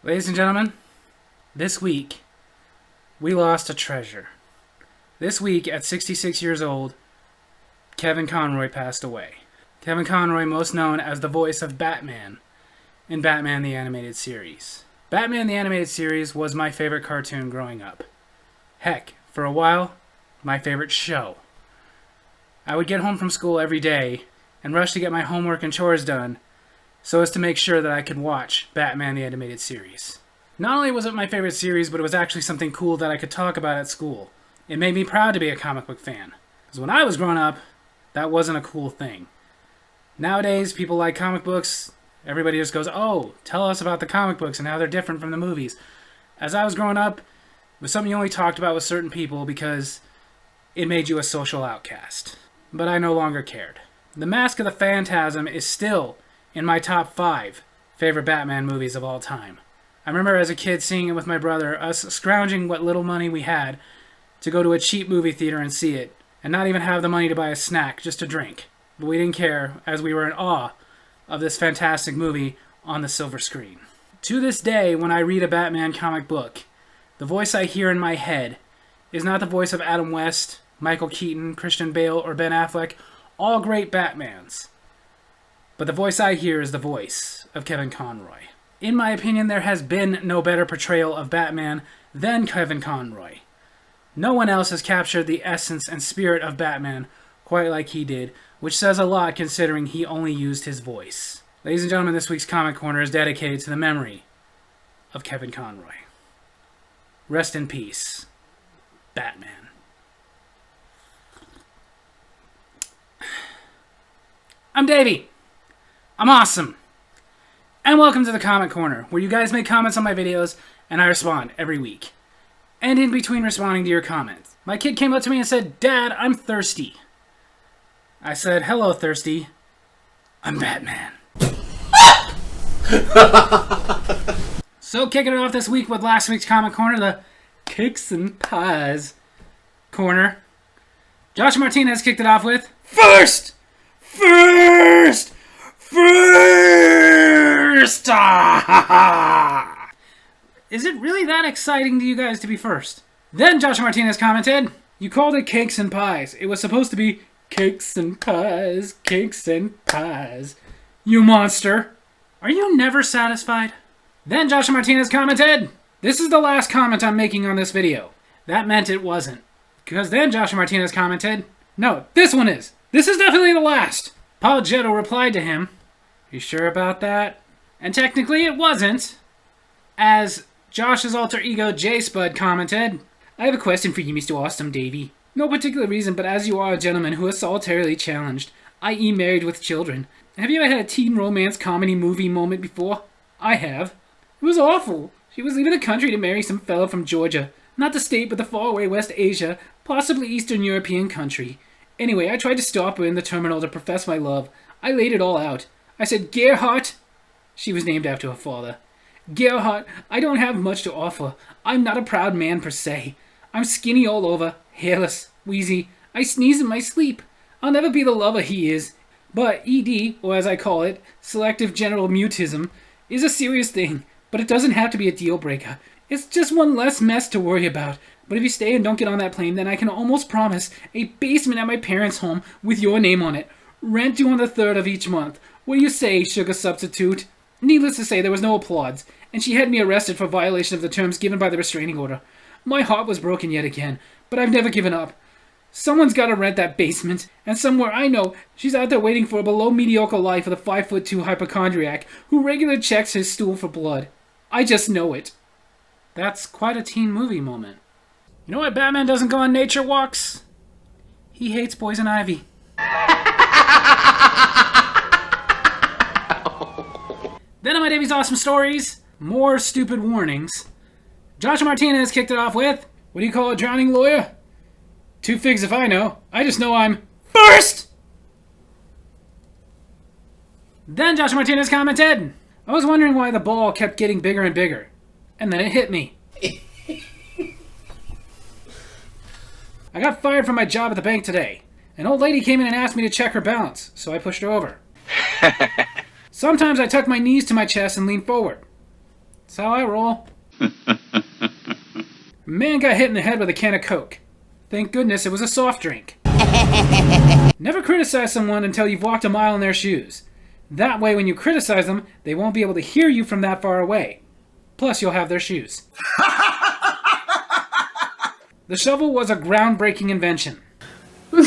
Ladies and gentlemen, this week, we lost a treasure. This week, at 66 years old, Kevin Conroy passed away. Kevin Conroy, most known as the voice of Batman in Batman the Animated Series. Batman the Animated Series was my favorite cartoon growing up. Heck, for a while, my favorite show. I would get home from school every day and rush to get my homework and chores done so as to make sure that I could watch Batman the Animated Series. Not only was it my favorite series, but it was actually something cool that I could talk about at school. It made me proud to be a comic book fan. Because when I was growing up, that wasn't a cool thing. Nowadays, people like comic books. Everybody just goes, oh, tell us about the comic books and how they're different from the movies. As I was growing up, it was something you only talked about with certain people because it made you a social outcast. But I no longer cared. The Mask of the Phantasm is still in my top 5 favorite Batman movies of all time. I remember as a kid seeing it with my brother, us scrounging what little money we had to go to a cheap movie theater and see it, and not even have the money to buy a snack, just a drink. But we didn't care, as we were in awe of this fantastic movie on the silver screen. To this day, when I read a Batman comic book, the voice I hear in my head is not the voice of Adam West, Michael Keaton, Christian Bale, or Ben Affleck, all great Batmans. But the voice I hear is the voice of Kevin Conroy. In my opinion, there has been no better portrayal of Batman than Kevin Conroy. No one else has captured the essence and spirit of Batman quite like he did, which says a lot considering he only used his voice. Ladies and gentlemen, this week's Comic Corner is dedicated to the memory of Kevin Conroy. Rest in peace, Batman. I'm Davey. I'm awesome. And welcome to the Comic Corner, where you guys make comments on my videos and I respond every week. And in between responding to your comments, my kid came up to me and said, Dad, I'm thirsty. I said, hello, thirsty. I'm Batman. So kicking it off this week with last week's Comic Corner, the Cakes and Pies Corner. Josh Martinez kicked it off with, First! Is it really that exciting to you guys to be first? Then Josh Martinez commented, you called it cakes and pies. It was supposed to be cakes and pies, cakes and pies. You monster. Are you never satisfied? Then Josh Martinez commented, this is the last comment I'm making on this video. That meant it wasn't. Because then Josh Martinez commented, no, this one is. This is definitely the last. Paul Jetto replied to him, you sure about that? And technically it wasn't, as Josh's alter ego J-Spud commented, I have a question for you, Mr. Awesome Davey. No particular reason, but as you are a gentleman who is solitarily challenged, i.e. married with children, have you ever had a teen romance comedy movie moment before? I have. It was awful. She was leaving the country to marry some fellow from Georgia. Not the state, but the faraway West Asia, possibly Eastern European country. Anyway, I tried to stop her in the terminal to profess my love. I laid it all out. I said, Gerhardt. She was named after her father. Gerhardt, I don't have much to offer. I'm not a proud man per se. I'm skinny all over, hairless, wheezy. I sneeze in my sleep. I'll never be the lover he is. But ED, or as I call it, selective genital mutism, is a serious thing. But it doesn't have to be a deal breaker. It's just one less mess to worry about. But if you stay and don't get on that plane, then I can almost promise a basement at my parents' home with your name on it. Rent due on the 3rd of each month. What do you say, sugar substitute? Needless to say, there was no applause, and she had me arrested for violation of the terms given by the restraining order. My heart was broken yet again, but I've never given up. Someone's got to rent that basement, and somewhere I know she's out there waiting for a below-mediocre life with a 5'2" hypochondriac who regularly checks his stool for blood. I just know it. That's quite a teen movie moment. You know why Batman doesn't go on nature walks? He hates poison ivy. Then on my Davy's Awesome Stories, more stupid warnings. Josh Martinez kicked it off with, what do you call a drowning lawyer? 2 figs if I know. I just know I'm first! Then Josh Martinez commented, I was wondering why the ball kept getting bigger and bigger. And then it hit me. I got fired from my job at the bank today. An old lady came in and asked me to check her balance, so I pushed her over. Sometimes I tuck my knees to my chest and lean forward. That's how I roll. Man got hit in the head with a can of Coke. Thank goodness it was a soft drink. Never criticize someone until you've walked a mile in their shoes. That way, when you criticize them, they won't be able to hear you from that far away. Plus, you'll have their shoes. The shovel was a groundbreaking invention. What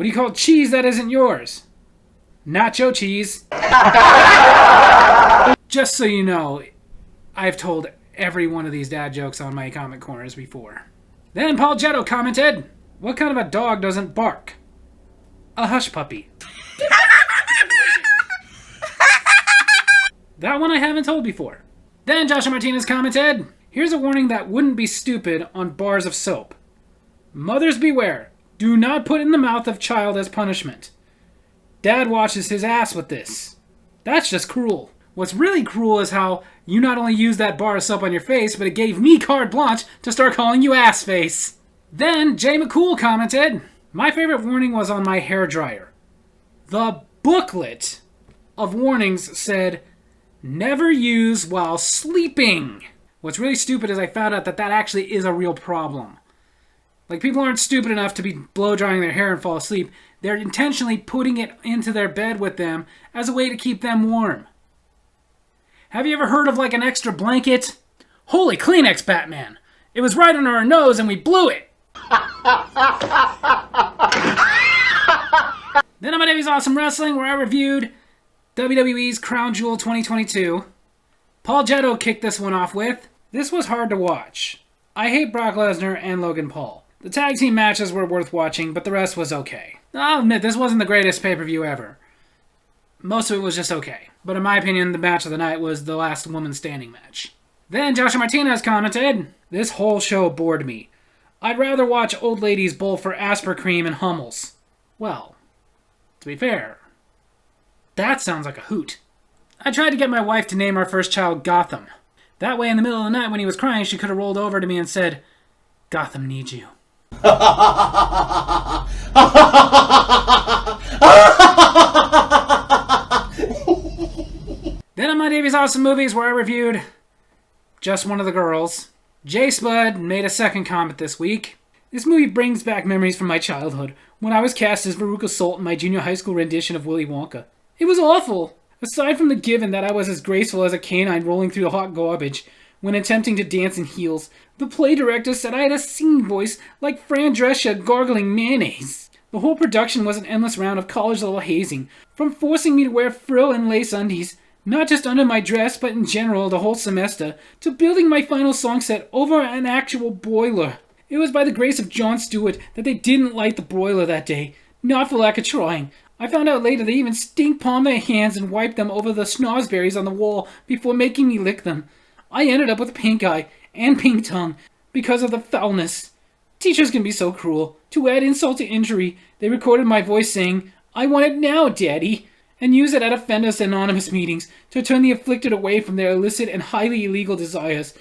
do you call cheese that isn't yours? Nacho cheese. Just so you know, I've told every one of these dad jokes on my comment corners before. Then Paul Jetto commented, what kind of a dog doesn't bark? A hush puppy. That one I haven't told before. Then Joshua Martinez commented, here's a warning that wouldn't be stupid on bars of soap. Mothers beware. Do not put in the mouth of child as punishment. Dad washes his ass with this. That's just cruel. What's really cruel is how you not only used that bar of soap on your face, but it gave me carte blanche to start calling you ass face. Then Jay McCool commented, my favorite warning was on my hairdryer. The booklet of warnings said, never use while sleeping. What's really stupid is I found out that that actually is a real problem. Like, people aren't stupid enough to be blow drying their hair and fall asleep. They're intentionally putting it into their bed with them as a way to keep them warm. Have you ever heard of, like, an extra blanket? Holy Kleenex, Batman! It was right under our nose and we blew it! Then on my Davies Awesome Wrestling, where I reviewed WWE's Crown Jewel 2022, Paul Jetto kicked this one off with, this was hard to watch. I hate Brock Lesnar and Logan Paul. The tag team matches were worth watching, but the rest was okay. I'll admit, this wasn't the greatest pay-per-view ever. Most of it was just okay. But in my opinion, the match of the night was the last woman standing match. Then Joshua Martinez commented, this whole show bored me. I'd rather watch old ladies bowl for Aspercream and Hummels. Well, to be fair, that sounds like a hoot. I tried to get my wife to name our first child Gotham. That way, in the middle of the night when he was crying, she could have rolled over to me and said, Gotham needs you. Then on my Davies Awesome Movies, where I reviewed Just One of the Girls, J Spud made a second comment this week. This movie brings back memories from my childhood, when I was cast as Veruca Salt in my junior high school rendition of Willy Wonka. It was awful! Aside from the given that I was as graceful as a canine rolling through the hot garbage when attempting to dance in heels, the play director said I had a singing voice like Fran Drescher gargling mayonnaise. The whole production was an endless round of college-level hazing, from forcing me to wear frill and lace undies, not just under my dress, but in general the whole semester, to building my final song set over an actual boiler. It was by the grace of Jon Stewart that they didn't light the boiler that day, not for lack of trying. I found out later they even stink palmed their hands and wiped them over the snozberries on the wall before making me lick them. I ended up with pink eye and pink tongue because of the foulness. Teachers can be so cruel. To add insult to injury, they recorded my voice saying, I want it now, Daddy, and use it at Offenders Anonymous meetings to turn the afflicted away from their illicit and highly illegal desires.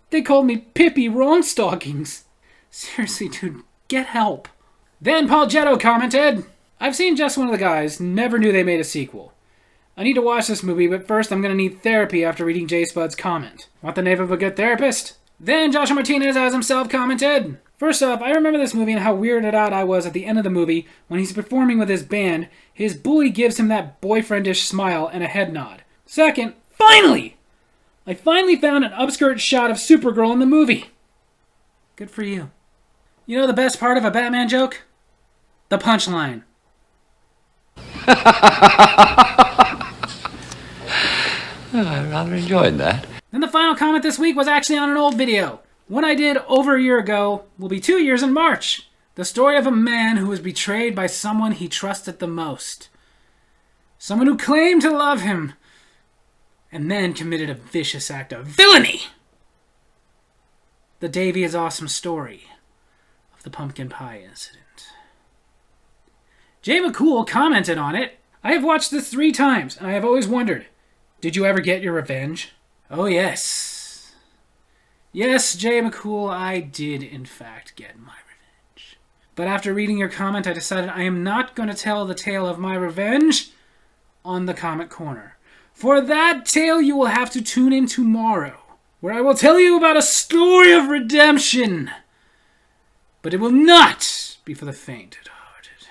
They called me Pippi Wrongstockings. Seriously, dude, get help. Then Paul Jetto commented, I've seen Just One of the Guys, never knew they made a sequel. I need to watch this movie, but first I'm going to need therapy after reading J Spud's comment. Want the name of a good therapist? Then Joshua Martinez as himself commented, first off, I remember this movie and how weirded out I was at the end of the movie when he's performing with his band. His bully gives him that boyfriendish smile and a head nod. Second, finally! I finally found an upskirt shot of Supergirl in the movie. Good for you. You know the best part of a Batman joke? The punchline. I rather enjoyed that. Then the final comment this week was actually on an old video. One I did over a year ago will be 2 years in March. The story of a man who was betrayed by someone he trusted the most. Someone who claimed to love him, and then committed a vicious act of villainy. The Davy is Awesome story of the pumpkin pie incident. Jay McCool commented on it. I have watched this 3 times, and I have always wondered, did you ever get your revenge? Oh, yes. Yes, Jay McCool, I did, in fact, get my revenge. But after reading your comment, I decided I am not going to tell the tale of my revenge on the Comment Corner. For that tale, you will have to tune in tomorrow, where I will tell you about a story of redemption. But it will not be for the faint-hearted.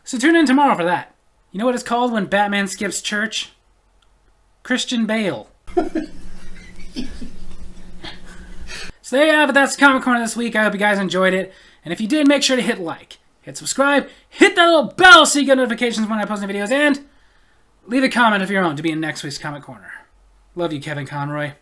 So tune in tomorrow for that. You know what it's called when Batman skips church? Christian Bale. So there you have it. That's the Comic Corner this week. I hope you guys enjoyed it. And if you did, make sure to hit like, hit subscribe, hit that little bell so you get notifications when I post new videos, and leave a comment of your own to be in next week's Comic Corner. Love you, Kevin Conroy.